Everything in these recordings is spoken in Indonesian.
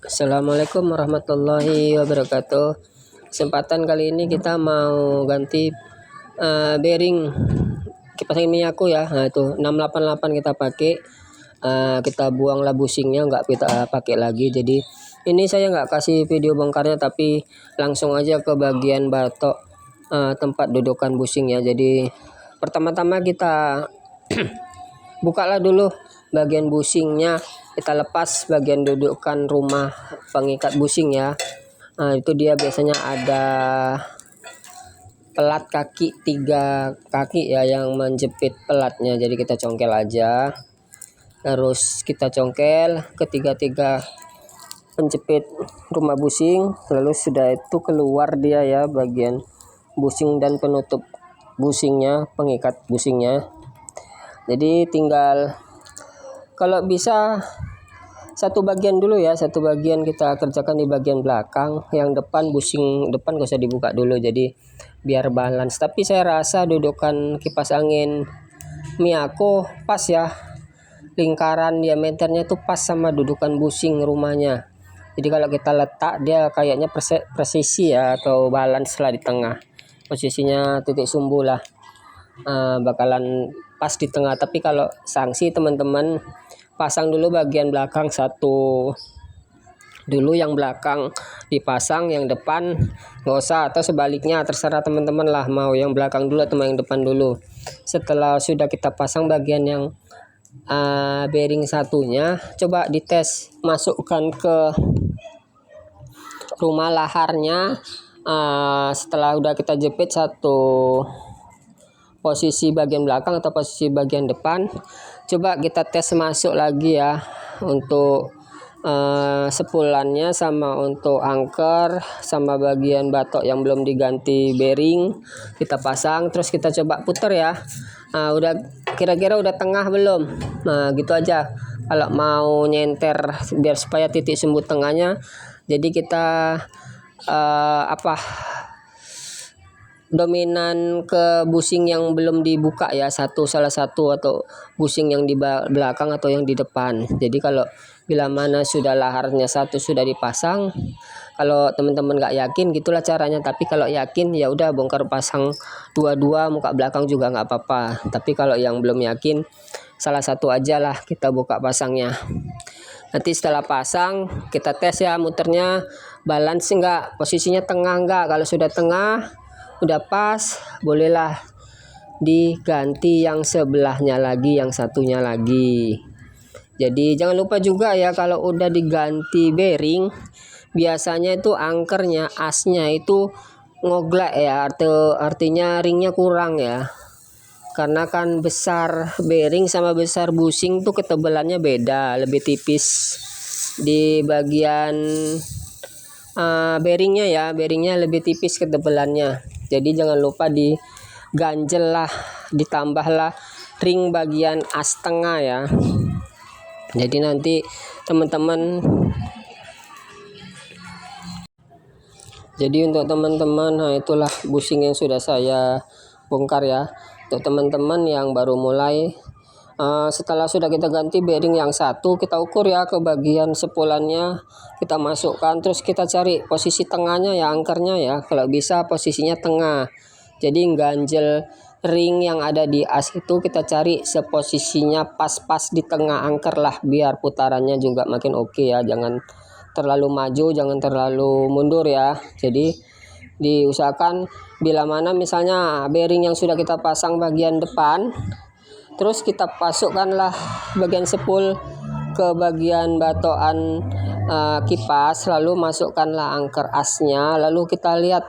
Assalamualaikum warahmatullahi wabarakatuh. Kesempatan kali ini kita mau ganti bearing kipas angin Miyako ya. Nah, itu 688 kita pakai. Kita buanglah bushingnya, nggak kita pakai lagi. Jadi ini saya nggak kasih video bongkarnya, tapi langsung aja ke bagian batok tempat dudukan bushingnya. Jadi pertama-tama kita bukalah dulu bagian bushingnya, kita lepas bagian dudukan rumah pengikat bushing ya. Nah, itu dia biasanya ada pelat kaki, 3 kaki ya yang menjepit pelatnya. Jadi kita congkel aja, terus kita congkel ketiga penjepit rumah bushing, lalu sudah itu keluar dia ya bagian bushing dan penutup bushingnya, pengikat bushingnya. Jadi tinggal kalau bisa satu bagian dulu ya, satu bagian kita kerjakan di bagian belakang, yang depan bushing depan gak usah dibuka dulu, jadi biar balance. Tapi saya rasa dudukan kipas angin Miyako pas ya, lingkaran diameternya tuh pas sama dudukan bushing rumahnya. Jadi kalau kita letak dia kayaknya presisi ya, atau balance lah di tengah, posisinya titik sumbu lah bakalan pas di tengah. Tapi kalau sanksi teman-teman pasang dulu bagian belakang satu dulu, yang belakang dipasang, yang depan nggak usah, atau sebaliknya terserah teman-teman lah, mau yang belakang dulu atau yang depan dulu. Setelah sudah kita pasang bagian yang bearing satunya, coba dites, masukkan ke rumah laharnya. Setelah udah kita jepit satu posisi bagian belakang atau posisi bagian depan, coba kita tes masuk lagi ya untuk sepulannya, sama untuk anker, sama bagian batok yang belum diganti bearing kita pasang. Terus kita coba putar ya. Udah kira-kira udah tengah belum? Nah gitu aja kalau mau nyenter, biar supaya titik sumbu tengahnya. Jadi kita dominan ke bushing yang belum dibuka ya, salah satu, atau bushing yang di belakang atau yang di depan. Jadi kalau bila mana sudah laharnya satu sudah dipasang, kalau teman-teman nggak yakin gitulah caranya. Tapi kalau yakin ya udah bongkar pasang dua-dua, muka belakang juga nggak apa-apa. Tapi kalau yang belum yakin, salah satu aja lah kita buka pasangnya. Nanti setelah pasang kita tes ya, muternya balance enggak, posisinya tengah enggak. Kalau sudah tengah udah pas, bolehlah diganti yang sebelahnya lagi, yang satunya lagi. Jadi jangan lupa juga ya, kalau udah diganti bearing biasanya itu angkernya, asnya itu ngoglek ya, artinya ringnya kurang ya, karena kan besar bearing sama besar bushing tuh ketebalannya beda, lebih tipis di bagian bearingnya ya, bearingnya lebih tipis ketebalannya. Jadi jangan lupa diganjel lah, ditambahlah ring bagian as tengah ya. Jadi nanti teman-teman, jadi untuk teman-teman, nah itulah bushing yang sudah saya bongkar ya. Untuk teman-teman yang baru mulai, setelah sudah kita ganti bearing yang satu, kita ukur ya ke bagian sepulannya, kita masukkan, terus kita cari posisi tengahnya ya, angkernya ya, kalau bisa posisinya tengah. Jadi ganjel ring yang ada di as itu kita cari seposisinya pas-pas di tengah angker lah, biar putarannya juga makin oke ya. Jangan terlalu maju, jangan terlalu mundur ya. Jadi diusahakan bila mana misalnya bearing yang sudah kita pasang bagian depan, terus kita masukkanlah bagian sepul ke bagian batokan kipas, lalu masukkanlah angker asnya, lalu kita lihat,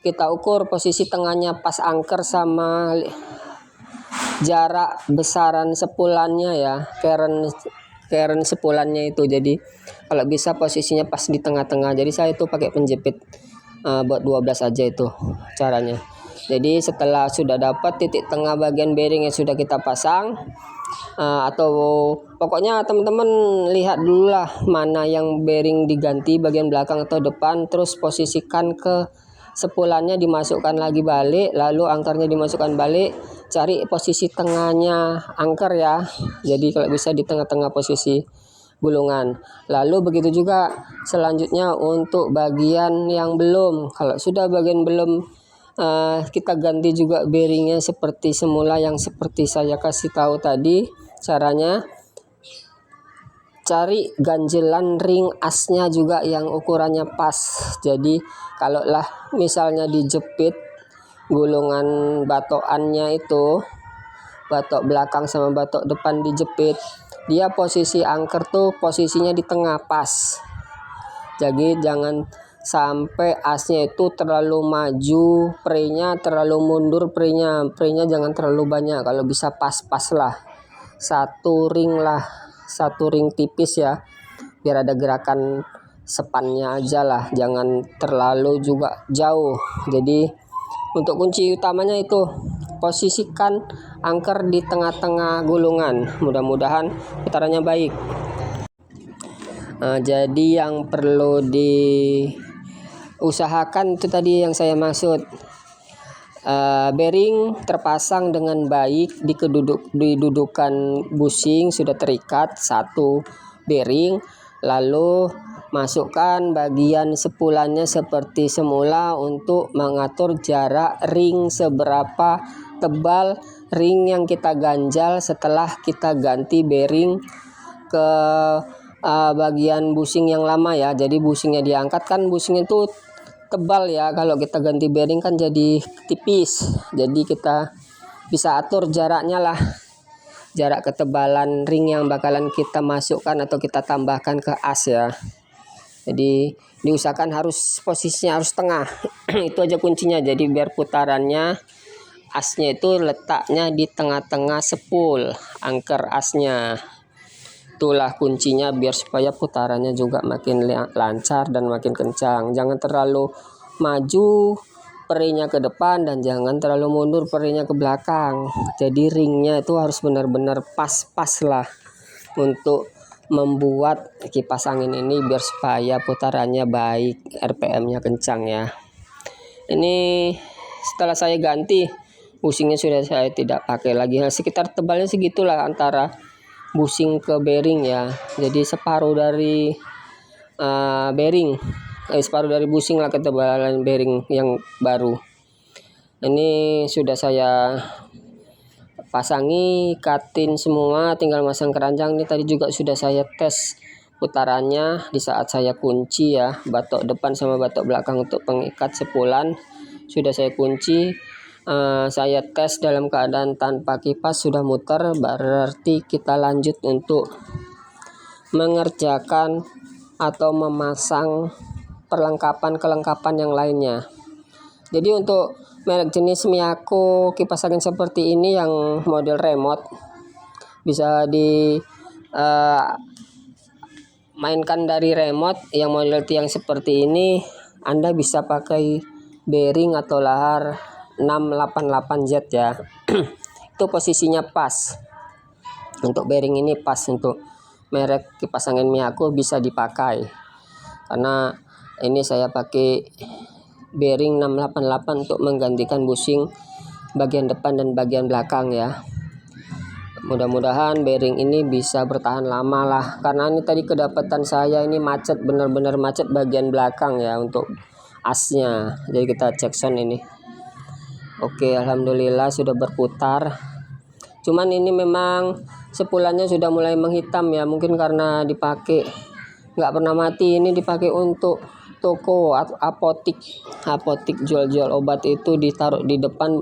kita ukur posisi tengahnya pas angker sama jarak besaran sepulannya ya, keren sepulannya itu. Jadi kalau bisa posisinya pas di tengah-tengah. Jadi saya itu pakai penjepit buat 12 aja itu caranya. Jadi setelah sudah dapat titik tengah bagian bearing yang sudah kita pasang, atau pokoknya teman-teman lihat dulu lah mana yang bearing diganti, bagian belakang atau depan, terus posisikan ke sepulannya, dimasukkan lagi balik, lalu angkernya dimasukkan balik, cari posisi tengahnya angker ya. Jadi kalau bisa di tengah-tengah posisi gulungan. Lalu begitu juga selanjutnya untuk bagian yang belum. Kalau sudah bagian belum, kita ganti juga bearingnya seperti semula yang seperti saya kasih tahu tadi. Caranya cari ganjelan ring asnya juga yang ukurannya pas. Jadi kalau lah misalnya dijepit gulungan batokannya itu, batok belakang sama batok depan dijepit, dia posisi angker tuh posisinya di tengah pas. Jadi jangan sampai asnya itu terlalu maju prenya, terlalu mundur prenya jangan terlalu banyak. Kalau bisa pas-pas lah, satu ring tipis ya, biar ada gerakan sepannya aja lah, jangan terlalu juga jauh. Jadi untuk kunci utamanya itu posisikan angker di tengah-tengah gulungan, mudah-mudahan putarannya baik. Jadi yang perlu diusahakan itu tadi yang saya maksud, bearing terpasang dengan baik di dudukan bushing, sudah terikat satu bearing. Lalu masukkan bagian sepulannya seperti semula untuk mengatur jarak ring, seberapa tebal ring yang kita ganjal setelah kita ganti bearing ke bagian bushing yang lama ya. Jadi bushingnya diangkat, kan bushing itu tebal ya, kalau kita ganti bearing kan jadi tipis. Jadi kita bisa atur jaraknya lah, jarak ketebalan ring yang bakalan kita masukkan atau kita tambahkan ke as ya. Jadi diusahakan harus posisinya harus tengah. Itu aja kuncinya. Jadi biar putarannya asnya itu letaknya di tengah-tengah sepul angker asnya. Itulah kuncinya biar supaya putarannya juga makin lancar dan makin kencang. Jangan terlalu maju perinya ke depan dan jangan terlalu mundur perinya ke belakang. Jadi ringnya itu harus benar-benar pas-pas lah untuk membuat kipas angin ini biar supaya putarannya baik, RPM-nya kencang ya. Ini setelah saya ganti bushingnya, sudah saya tidak pakai lagi. Sekitar tebalnya segitulah antara bushing ke bearing ya. Jadi separuh dari separuh dari bushing lah ketebalan bearing yang baru. Ini sudah saya pasangi, ikatin semua, tinggal masang keranjang. Ini tadi juga sudah saya tes putarannya di saat saya kunci ya, batok depan sama batok belakang untuk pengikat sepulan sudah saya kunci. Saya tes dalam keadaan tanpa kipas sudah muter, berarti kita lanjut untuk mengerjakan atau memasang kelengkapan yang lainnya. Jadi untuk merek jenis Miyako kipas angin seperti ini yang model remote bisa di mainkan dari remote. Yang model tiang seperti ini Anda bisa pakai bearing atau lahar 688Z ya. Itu posisinya pas. Untuk bearing ini pas untuk merek kipas angin Miyako, bisa dipakai. Karena ini saya pakai bearing 688 untuk menggantikan bushing bagian depan dan bagian belakang ya. Mudah-mudahan bearing ini bisa bertahan lama lah, karena ini tadi kedapatan saya ini macet, benar-benar macet bagian belakang ya untuk asnya. Jadi kita cek sound ini. Oke, alhamdulillah sudah berputar. Cuman ini memang sepulannya sudah mulai menghitam ya, mungkin karena dipakai nggak pernah mati. Ini dipakai untuk toko atau apotik jual-jual obat, itu ditaruh di depan,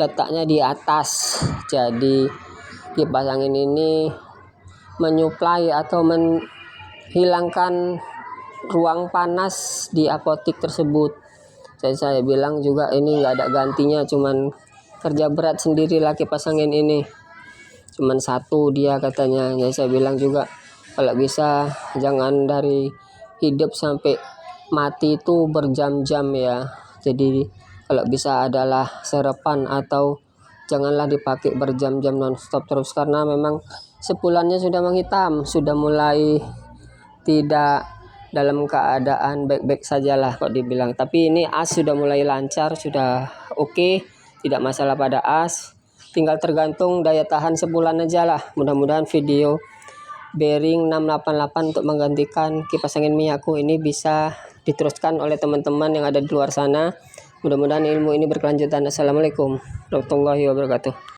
letaknya di atas. Jadi kipas angin ini menyuplai atau menghilangkan ruang panas di apotik tersebut. Saya bilang juga ini nggak ada gantinya, cuman kerja berat sendirilah kipas angin ini, cuman satu dia katanya. Jadi saya bilang juga kalau bisa jangan dari hidup sampai mati itu berjam-jam ya. Jadi kalau bisa adalah serepan atau janganlah dipakai berjam-jam non-stop terus, karena memang sepulannya sudah menghitam, sudah mulai tidak dalam keadaan baik-baik sajalah kok dibilang. Tapi ini as sudah mulai lancar, sudah oke, tidak masalah pada as. Tinggal tergantung daya tahan sebulan aja lah. Mudah-mudahan video bearing 688 untuk menggantikan kipas angin minyakku. Ini bisa diteruskan oleh teman-teman yang ada di luar sana. Mudah-mudahan ilmu ini berkelanjutan. Assalamualaikum warahmatullahi wabarakatuh.